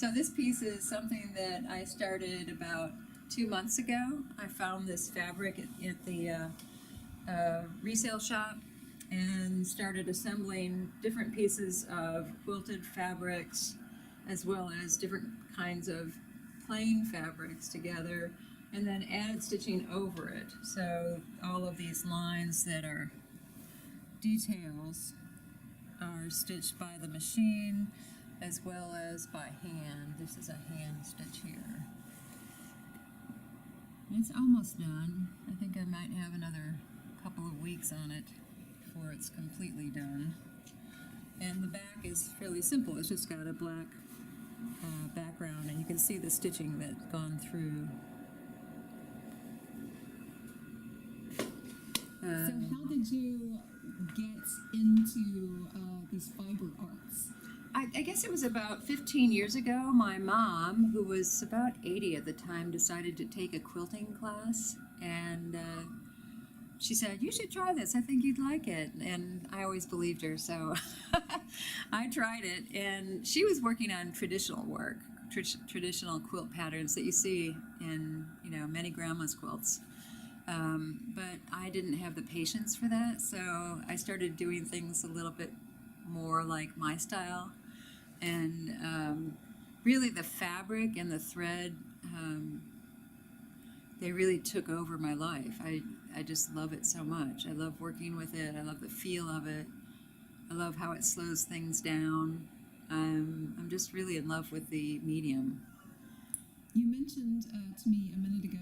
So this piece is something that I started about 2 months ago. I found this fabric at the resale shop and started assembling different pieces of quilted fabrics as well as different kinds of plain fabrics together, and then added stitching over it. So all of these lines that are details are stitched by the machine as well as by hand. This is a hand stitch here. It's almost done. I think I might have another couple of weeks on it before it's completely done. And the back is fairly simple. It's just got a black background, and you can see the stitching that's gone through. So how did you get into these fiber arts? I guess it was about 15 years ago. My mom, who was about 80 at the time, decided to take a quilting class, and she said, "You should try this. I think you'd like it." And I always believed her, so I tried it. And she was working on traditional work, traditional quilt patterns that you see in many grandma's quilts. But I didn't have the patience for that, so I started doing things a little bit more like my style. And really the fabric and the thread, they really took over my life. I just love it so much. I love working with it. I love the feel of it. I love how it slows things down. I'm just really in love with the medium. You mentioned to me a minute ago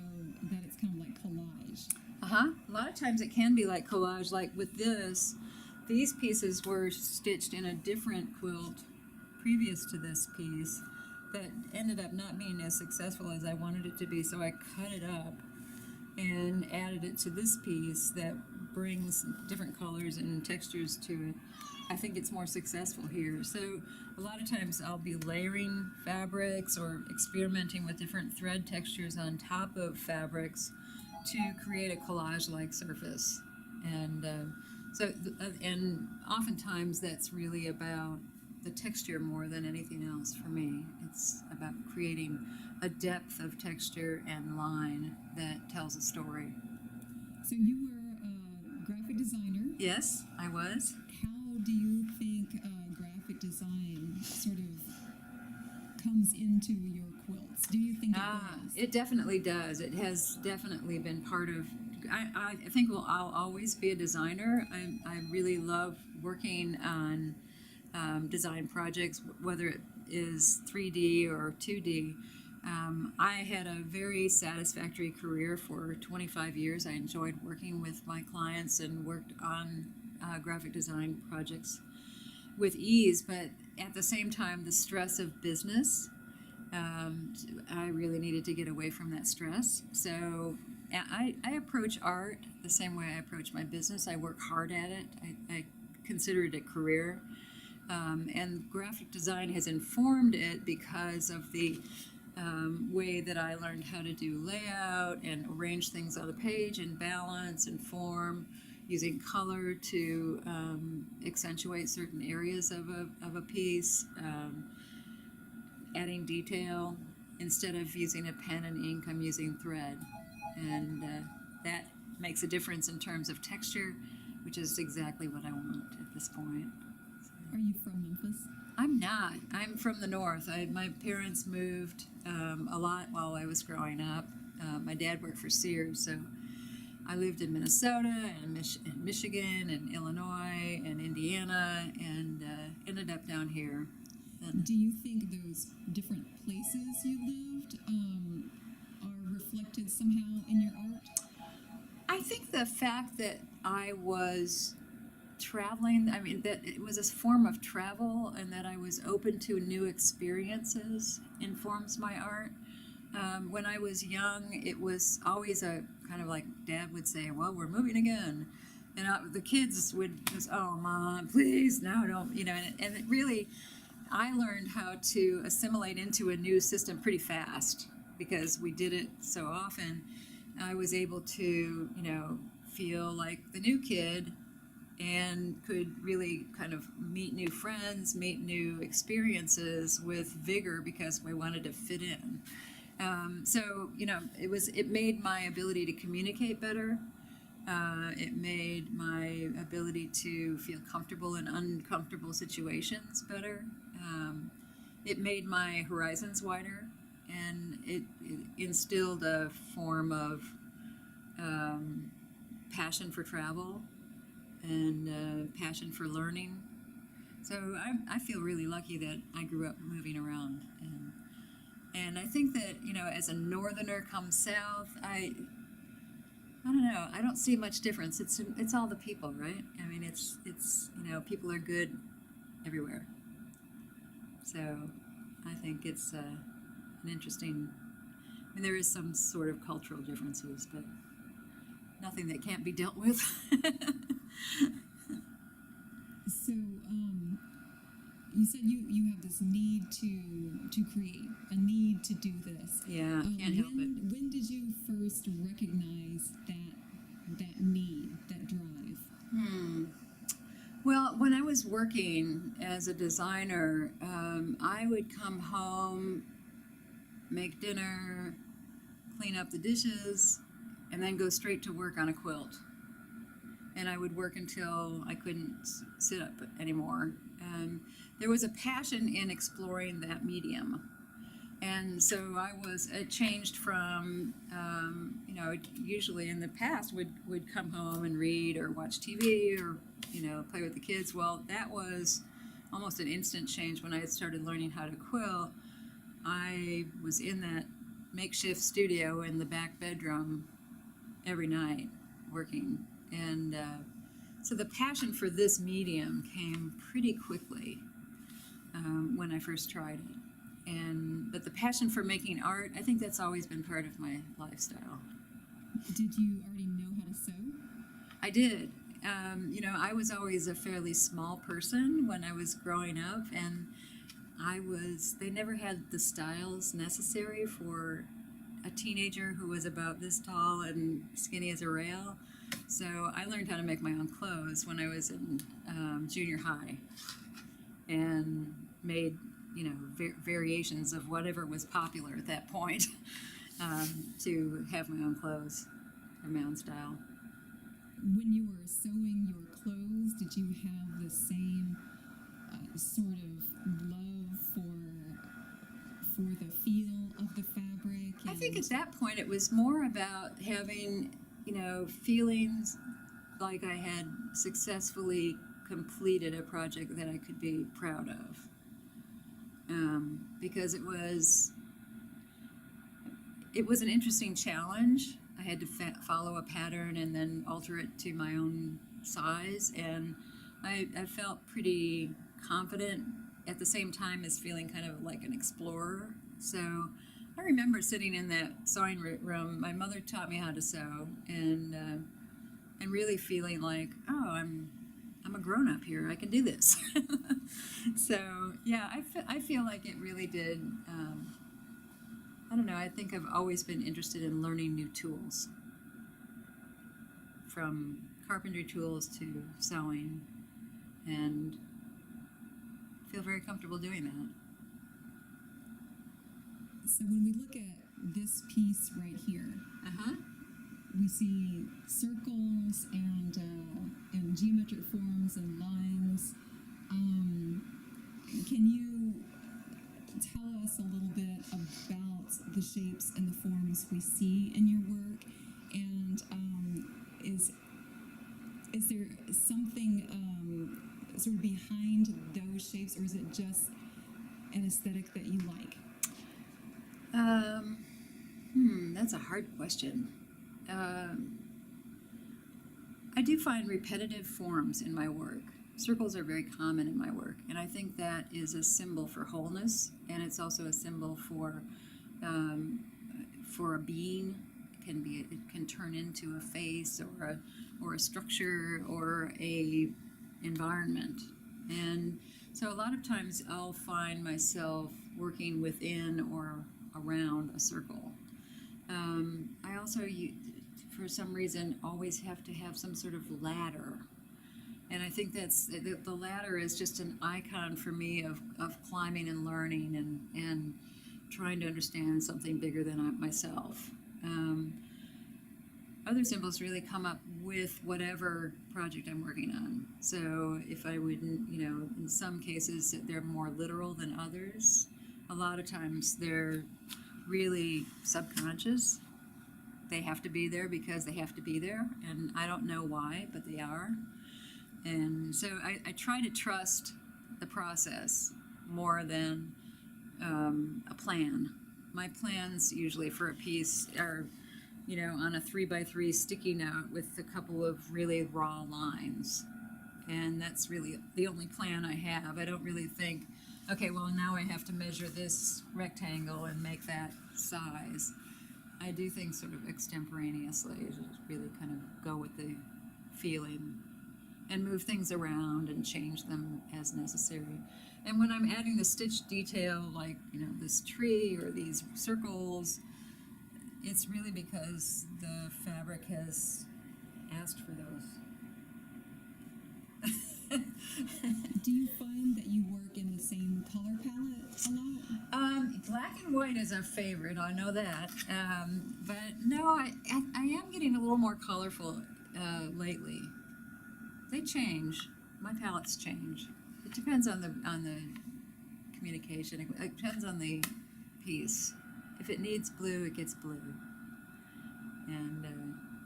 that it's kind of like collage. A lot of times it can be like collage. Like with this, these pieces were stitched in a different quilt previous to this piece that ended up not being as successful as I wanted it to be, so I cut it up and added it to this piece that brings different colors and textures to it. I think it's more successful here. So a lot of times I'll be layering fabrics or experimenting with different thread textures on top of fabrics to create a collage-like surface. And and oftentimes that's really about the texture more than anything else for me. It's about creating a depth of texture and line that tells a story. So you were a graphic designer. Yes, I was. How do you think graphic design sort of comes into your quilts? Do you think it does? It definitely does. It has definitely been part of. I think I'll always be a designer. I really love working on design projects, whether it is 3D or 2D. I had a very satisfactory career for 25 years. I enjoyed working with my clients and worked on graphic design projects with ease, but at the same time, the stress of business, I really needed to get away from that stress. So I approach art the same way I approach my business. I work hard at it. I consider it a career. And graphic design has informed it because of the way that I learned how to do layout and arrange things on the page and balance and form, using color to accentuate certain areas of a piece, adding detail. Instead of using a pen and ink, I'm using thread. And that makes a difference in terms of texture, which is exactly what I want at this point. Are you from Memphis? I'm not. I'm from the north. My parents moved a lot while I was growing up. My dad worked for Sears, so I lived in Minnesota and Michigan and Illinois and Indiana, and ended up down here. Do you think those different places you lived are reflected somehow in your art? I think the fact that I was traveling, that it was a form of travel and that I was open to new experiences informs my art. When I was young, it was always a kind of like Dad would say, "Well, we're moving again." And the kids would just, "Oh, Mom, please, no, don't," and it really, I learned how to assimilate into a new system pretty fast because we did it so often. I was able to, feel like the new kid and could really kind of meet new friends, meet new experiences with vigor because we wanted to fit in. So it made my ability to communicate better. It made my ability to feel comfortable in uncomfortable situations better. It made my horizons wider, and it instilled a form of passion for travel and passion for learning. So I feel really lucky that I grew up moving around, and I think that as a northerner come south, I don't know. I don't see much difference. It's all the people, right? I mean, it's people are good everywhere. So I think it's an interesting. I mean, there is some sort of cultural differences, but nothing that can't be dealt with. So, you said you have this need to create, a need to do this. Yeah, can't help it. When did you first recognize that need, that drive? Well, when I was working as a designer, I would come home, make dinner, clean up the dishes, and then go straight to work on a quilt. And I would work until I couldn't sit up anymore. There was a passion in exploring that medium. And so it changed from, usually in the past would come home and read or watch TV or, play with the kids. Well, that was almost an instant change when I had started learning how to quilt. I was in that makeshift studio in the back bedroom every night working. And so the passion for this medium came pretty quickly when I first tried it. But the passion for making art, I think that's always been part of my lifestyle. Did you already know how to sew? I did. I was always a fairly small person when I was growing up, and they never had the styles necessary for a teenager who was about this tall and skinny as a rail. So I learned how to make my own clothes when I was in junior high, and made variations of whatever was popular at that point to have my own clothes or my own style. When you were sewing your clothes, did you have the same sort of love for the feel of the fabric? I think at that point it was more about having feelings like I had successfully completed a project that I could be proud of. Because it was an interesting challenge. I had to follow a pattern and then alter it to my own size, and I felt pretty confident at the same time as feeling kind of like an explorer. So I remember sitting in that sewing room. My mother taught me how to sew, and really feeling like, oh, I'm a grown-up here. I can do this. So yeah, I feel like it really did. I don't know. I think I've always been interested in learning new tools, from carpentry tools to sewing, and feel very comfortable doing that. So when we look at this piece right here, we see circles and geometric forms and lines. Can you tell us a little bit about the shapes and the forms we see in your work? And is there something sort of behind those shapes, or is it just an aesthetic that you like? That's a hard question. I do find repetitive forms in my work. Circles are very common in my work, and I think that is a symbol for wholeness, and it's also a symbol for a being. It can turn into a face or a structure or a environment. And so a lot of times I'll find myself working within or around a circle. I also, for some reason, always have to have some sort of ladder And I think that's the ladder is just an icon for me of climbing and learning and trying to understand something bigger than myself. Other symbols really come up with whatever project I'm working on. So if I would, in some cases they're more literal than others. A lot of times they're really subconscious. They have to be there because they have to be there, and I don't know why, but they are. And so I try to trust the process more than a plan. My plans usually for a piece are, on a 3x3 sticky note with a couple of really raw lines. And that's really the only plan I have. I don't really think, okay, well, now I have to measure this rectangle and make that size. I do things sort of extemporaneously, just really kind of go with the feeling and move things around and change them as necessary. And when I'm adding the stitch detail, like, this tree or these circles, it's really because the fabric has asked for those. Do you find that you work in the same color palette a lot? Black and white is a favorite, I know that. But no, I am getting a little more colorful lately. They change. My palettes change. It depends on the communication. It depends on the piece. If it needs blue, it gets blue. And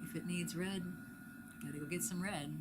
if it needs red, gotta go get some red,